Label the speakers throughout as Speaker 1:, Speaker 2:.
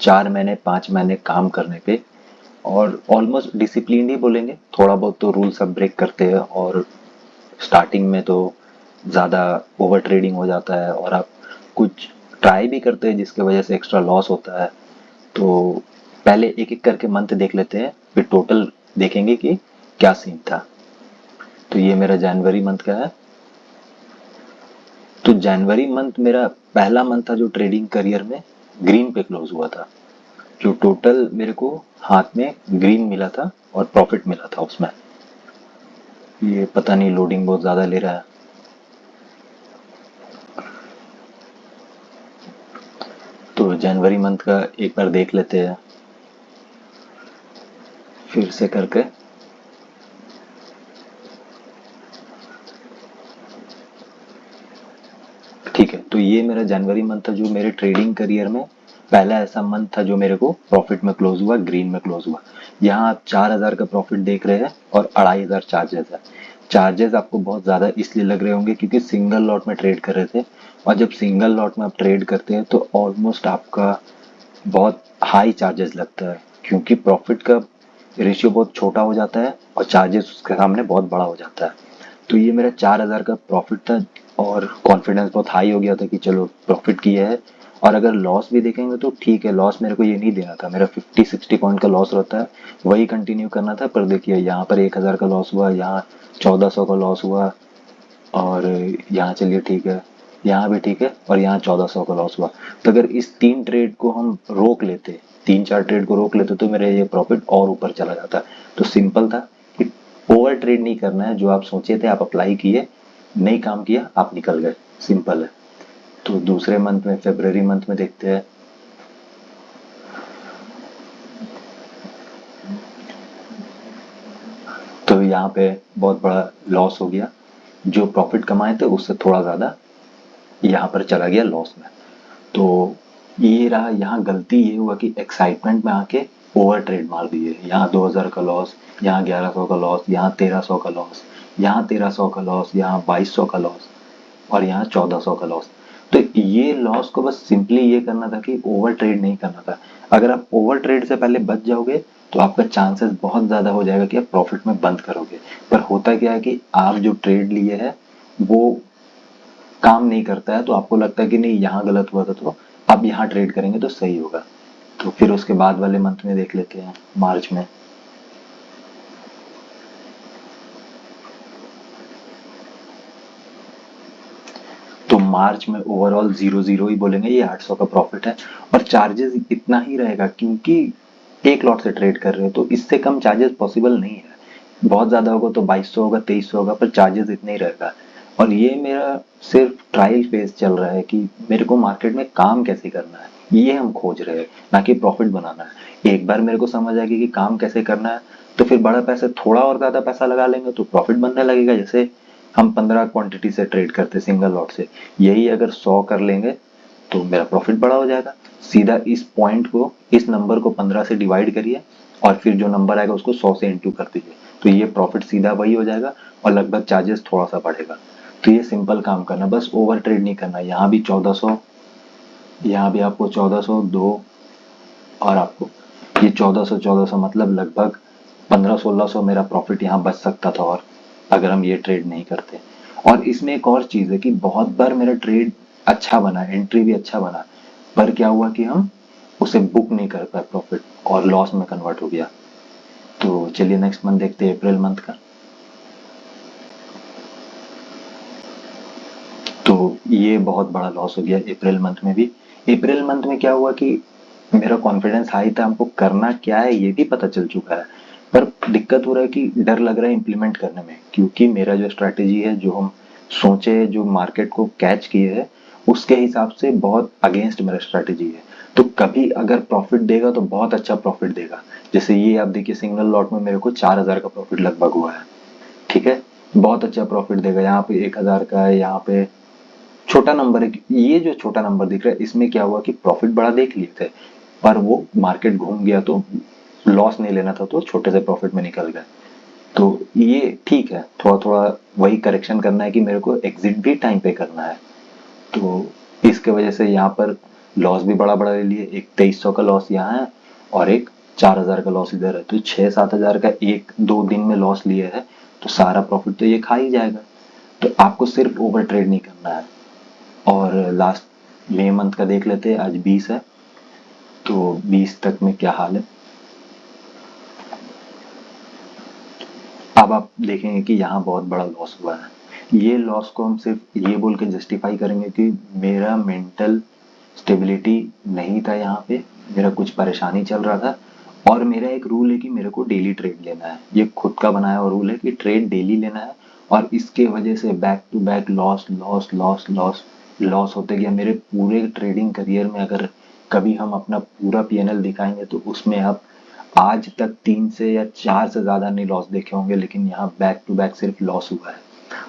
Speaker 1: 4 महीने 5 महीने काम करने पे और ऑलमोस्ट डिसिप्लिन ही बोलेंगे, थोड़ा बहुत तो रूल सब ब्रेक करते हैं और स्टार्टिंग में तो ज़्यादा ओवर ट्रेडिंग हो जाता है और आप कुछ ट्राई भी करते हैं जिसकी वजह से एक्स्ट्रा लॉस होता है। तो पहले एक एक करके मंथ देख लेते हैं, फिर टोटल देखेंगे कि क्या सीन था। तो ये मेरा जनवरी मंथ का है। तो जनवरी मंथ मेरा पहला मंथ था जो ट्रेडिंग करियर में ग्रीन पे क्लोज हुआ था। जो टोटल मेरे को हाथ में ग्रीन मिला था और प्रॉफिट मिला था उसमें। ये पता नहीं लोडिंग बहुत ज़्यादा ले रहा है। तो जनवरी मंथ का एक बार देख लेते हैं फिर से करके। ठीक है, तो ये मेरा जनवरी मंथ था जो मेरे ट्रेडिंग करियर में पहला ऐसा मंथ था जो मेरे को प्रॉफिट में क्लोज हुआ, ग्रीन में क्लोज हुआ। यहाँ आप 4,000 का प्रॉफिट देख रहे हैं और 2,500 चार्जेस है। चार्जेस आपको बहुत ज़्यादा इसलिए लग रहे होंगे क्योंकि सिंगल लॉट में ट्रेड कर रहे थे, और जब सिंगल लॉट में आप ट्रेड करते हैं तो ऑलमोस्ट आपका बहुत हाई चार्जेस लगता है क्योंकि प्रॉफिट का रेशियो बहुत छोटा हो जाता है और चार्जेस उसके सामने बहुत बड़ा हो जाता है। तो ये मेरा 4,000 का प्रॉफिट था और कॉन्फिडेंस बहुत हाई हो गया था कि चलो प्रॉफिट किया है। और अगर लॉस भी देखेंगे तो ठीक है, लॉस मेरे को ये नहीं देना था, मेरा 50-60 पॉइंट का लॉस रहता है, वही कंटिन्यू करना था। पर देखिए यहाँ पर 1,000 का लॉस हुआ, यहाँ 1,400 का लॉस हुआ, और यहाँ चलिए ठीक है, यहाँ भी ठीक है, और यहाँ 1,400 का लॉस हुआ। तो अगर इस 3 ट्रेड को हम रोक लेते, 3-4 ट्रेड को रोक लेते तो मेरा ये प्रॉफिट और ऊपर चला जाता। तो सिंपल था कि ओवर ट्रेड नहीं करना है, जो आप सोचे थे आप अप्लाई किए, नहीं काम किया आप निकल गए, सिंपल है। तो दूसरे मंथ में, फरवरी मंथ में देखते हैं। तो यहाँ पे बहुत बड़ा लॉस हो गया, जो प्रॉफिट कमाए थे उससे थोड़ा ज़्यादा यहाँ पर चला गया लॉस में। तो ये रहा, यहाँ गलती ये हुआ कि एक्साइटमेंट में आके ओवर ट्रेड मार दिए। यहाँ 2,000 का लॉस, यहाँ 1,100 का लॉस, यहाँ 1,300 का लॉस, यहाँ 1,300 का लॉस, यहाँ 2,200 का लॉस, और यहाँ 1,400 का लॉस। तो ये लॉस को बस सिंपली ये करना था कि ओवर ट्रेड नहीं करना था। अगर आप ओवर ट्रेड से पहले बच जाओगे तो आपका चांसेस बहुत ज़्यादा हो जाएगा कि आप प्रॉफिट में बंद करोगे। पर होता क्या है कि आप जो ट्रेड लिए है वो काम नहीं करता है, तो आपको लगता है कि नहीं यहाँ गलत हुआ था, तो अब यहाँ ट्रेड करेंगे तो सही होगा। तो फिर उसके बाद वाले मंथ में देख लेते हैं, मार्च में। तो मार्च में ओवरऑल 0-0 ही बोलेंगे, ये 800 का प्रॉफिट है। और चार्जेस इतना ही रहेगा क्योंकि एक लॉट से ट्रेड कर रहे हो, तो इससे कम चार्जेस पॉसिबल नहीं है। बहुत ज्यादा होगा तो 2,200 होगा, 2,300 होगा, पर चार्जेस इतने ही रहेगा। और ये मेरा सिर्फ ट्रायल फेज चल रहा है कि मेरे को मार्केट में काम कैसे करना है, ये हम खोज रहे हैं, ना कि प्रॉफिट बनाना है। एक बार मेरे को समझ आ गया कि काम कैसे करना है, तो फिर बड़ा पैसे, थोड़ा और ज्यादा पैसा लगा लेंगे तो प्रॉफिट बनने लगेगा। जैसे हम 15 क्वांटिटी से ट्रेड करते सिंगल लॉट से, यही अगर 100 कर लेंगे तो मेरा प्रॉफिट बड़ा हो जाएगा। सीधा इस पॉइंट को, इस नंबर को 15 से डिवाइड करिए और फिर जो नंबर आएगा उसको 100 से इंटू कर दीजिए, तो ये प्रॉफिट सीधा वही हो जाएगा और लगभग चार्जेस थोड़ा सा बढ़ेगा। तो ये सिंपल काम करना, बस ओवर ट्रेड नहीं करना। यहाँ भी 1,400, यहाँ भी आपको 1,400 दो, और आपको ये 1,400 मतलब लगभग 1500-1600 मेरा प्रॉफिट यहाँ बच सकता था, और अगर हम ये ट्रेड नहीं करते। और इसमें एक और चीज है कि बहुत बार मेरा ट्रेड अच्छा बना, एंट्री भी अच्छा बना, पर क्या हुआ कि हम उसे बुक नहीं कर पाए प्रॉफिट, और लॉस में कन्वर्ट हो गया। तो चलिए नेक्स्ट मंथ देखते हैं, अप्रैल मंथ का। तो ये बहुत बड़ा लॉस हो गया अप्रैल मंथ में भी। अप्रैल मंथ में क्या हुआ कि मेरा कॉन्फिडेंस हाई था, हमको करना क्या है ये भी पता चल चुका है, पर दिक्कत हो रहा है कि डर लग रहा है इम्प्लीमेंट करने में, क्योंकि मेरा जो स्ट्रैटेजी है, जो हम सोचे, जो मार्केट को कैच किए है, उसके हिसाब से बहुत अगेंस्ट मेरा स्ट्रैटेजी है। तो कभी अगर प्रॉफिट देगा तो बहुत अच्छा प्रॉफिट देगा। जैसे ये आप देखिए, सिंगल लॉट में मेरे को 4,000 का प्रॉफिट लगभग हुआ है। ठीक है, बहुत अच्छा प्रॉफिट देगा। यहाँ पे 1,000 का है, यहाँ पे छोटा नंबर है। ये जो छोटा नंबर दिख रहा है इसमें क्या हुआ कि प्रॉफिट बड़ा देख लिए थे, पर वो मार्केट घूम गया तो लॉस नहीं लेना था, तो छोटे से प्रॉफिट में निकल गए। तो ये ठीक है, थोड़ा थोड़ा वही करेक्शन करना है कि मेरे को एग्जिट भी टाइम पे करना है। तो इसके वजह से यहाँ पर लॉस भी बड़ा बड़ा ले लिए, एक 2300 का लॉस यहाँ है और एक 4000 का लॉस इधर है, तो 6-7 हजार का एक दो दिन में लॉस लिए है, तो सारा प्रॉफिट तो ये खा ही जाएगा। तो आपको सिर्फ ओवर ट्रेड नहीं करना है। और लास्ट मई मंथ का देख लेते हैं, आज 20 है, तो 20 तक में क्या हाल है। अब आप देखेंगे कि यहाँ बहुत बड़ा लॉस हुआ है। ये लॉस को हम सिर्फ ये बोल के जस्टिफाई करेंगे कि मेरा मेंटल स्टेबिलिटी नहीं था, यहाँ पे मेरा कुछ परेशानी चल रहा था, और मेरा एक रूल है कि मेरे को डेली ट्रेड लेना है। ये खुद का बनाया हुआ रूल है कि ट्रेड डेली लेना है, और इसके वजह से back to back loss loss loss loss loss होते गया। मेरे पूरे ट्रेडिंग करियर में अगर कभी हम अपना पूरा पीएनएल दिखाएंगे तो उसमें आप आज तक 3 से या 4 से ज्यादा नहीं लॉस देखे होंगे, लेकिन यहाँ बैक टू बैक सिर्फ लॉस हुआ है।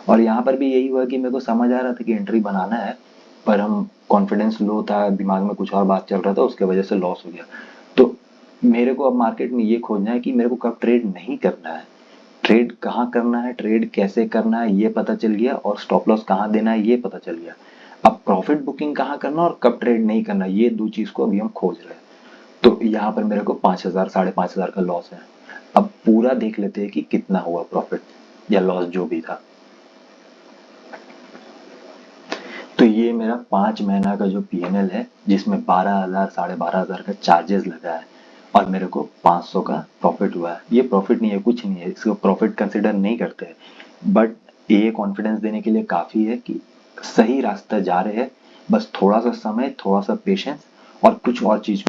Speaker 1: और यहाँ पर भी यही हुआ कि मेरे को समझ आ रहा था कि एंट्री बनाना है, पर हम कॉन्फिडेंस लो था, दिमाग में कुछ और बात चल रहा था, उसके वजह से लॉस हो गया। तो मेरे को अब मार्केट में ये खोजना है कि मेरे को कब ट्रेड नहीं करना है, ट्रेड कहाँ करना है, ट्रेड कैसे करना है ये पता चल गया, और स्टॉप लॉस कहाँ देना है ये पता चल गया। अब प्रॉफिट बुकिंग कहाँ करना और कब ट्रेड नहीं करना, ये दो चीज को अभी हम खोज रहे हैं। तो यहाँ पर मेरे को 5,000 5,500 का लॉस है। अब पूरा देख लेते हैं कि कितना हुआ प्रॉफिट या लॉस जो भी था। तो ये मेरा 5 महीना का जो पीएनएल है, जिसमें 12,000 12,500 का चार्जेस लगा है, और मेरे को 500 का प्रॉफिट हुआ है। ये प्रॉफिट नहीं है, कुछ नहीं है, इसको प्रॉफिट कंसिडर नहीं करते हैं, बट ये कॉन्फिडेंस देने के लिए काफी है कि सही रास्ता जा रहे हैं। बस थोड़ा सा समय, थोड़ा सा पेशेंस और कुछ और चीज